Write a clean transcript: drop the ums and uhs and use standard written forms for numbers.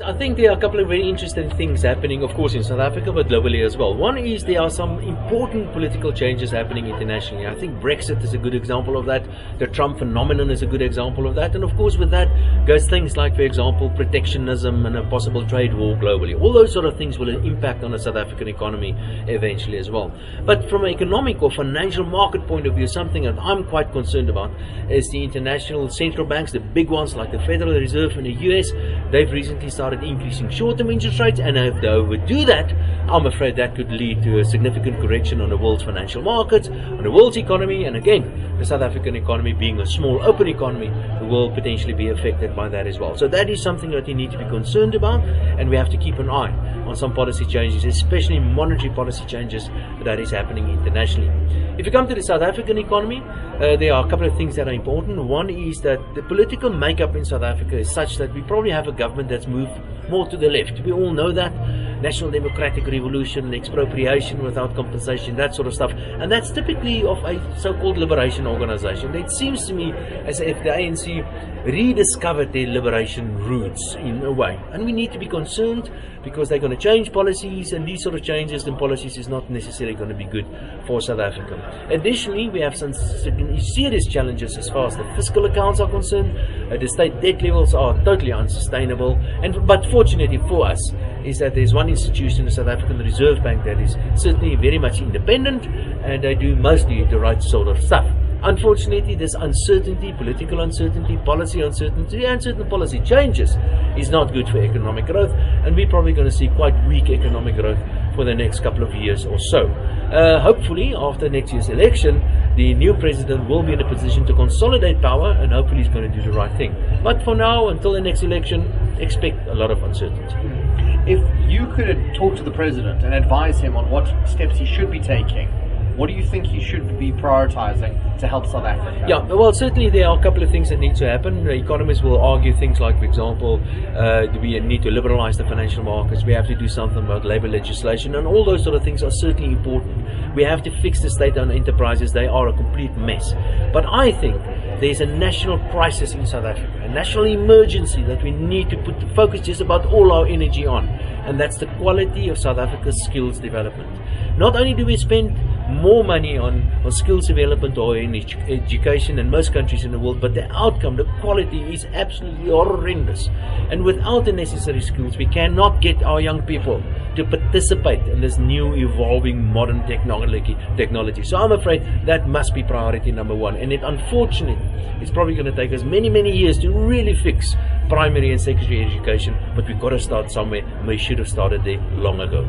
I think there are a couple of very interesting things happening, of course, in South Africa, but globally as well. One is there are some important political changes happening internationally. I think Brexit is a good example of that. The Trump phenomenon is a good example of that. And of course, with that goes things like, for example, protectionism and a possible trade war globally. All those sort of things will impact on the South African economy eventually as well. But from an economic or financial market point of view, something that I'm quite concerned about is the international central banks, the big ones like the Federal Reserve in the US. They've recently started increasing short-term interest rates, and if they overdo that, I'm afraid that could lead to a significant correction on the world's financial markets, on the world's economy, and again, the South African economy being a small open economy will potentially be affected by that as well. So that is something that we need to be concerned about, and we have to keep an eye on some policy changes, especially monetary policy changes that is happening internationally. If you come to the South African economy, there are a couple of things that are important. One is that the political makeup in South Africa is such that we probably have a government that's moved more to the left. We all know that. National Democratic Revolution, expropriation without compensation, that sort of stuff. And that's typically of a so-called liberation organization. It seems to me as if the ANC rediscovered their liberation roots in a way. And we need to be concerned because they're going to change policies, and these sort of changes in policies is not necessarily going to be good for South Africa. Additionally, we have some serious challenges as far as the fiscal accounts are concerned. The state debt levels are totally unsustainable. But fortunately for us is that there's one institution, the South African Reserve Bank, that is certainly very much independent, and they do mostly the right sort of stuff. Unfortunately, this uncertainty, political uncertainty, policy uncertainty, and certain policy changes is not good for economic growth, and we're probably going to see quite weak economic growth for the next couple of years or so. Hopefully, after next year's election, the new president will be in a position to consolidate power, and hopefully he's going to do the right thing. But for now, until the next election, expect a lot of uncertainty. If you could talk to the president and advise him on what steps he should be taking, what do you think he should be prioritizing to help South Africa? Yeah, well, certainly there are a couple of things that need to happen. The economists will argue things like, for example, we need to liberalize the financial markets, we have to do something about labor legislation, and all those sort of things are certainly important. We have to fix the state-owned enterprises. They are a complete mess. But I think there's a national crisis in South Africa, a national emergency that we need to put the focus just about all our energy on, and that's the quality of South Africa's skills development. Not only do we spend more money on skills development or in education than most countries in the world, but the outcome, the quality is absolutely horrendous. And without the necessary skills, we cannot get our young people to participate in this new evolving modern technology. So I'm afraid that must be priority number one, and it unfortunately it's probably going to take us many years to really fix primary and secondary education, but we've got to start somewhere, and we should have started there long ago.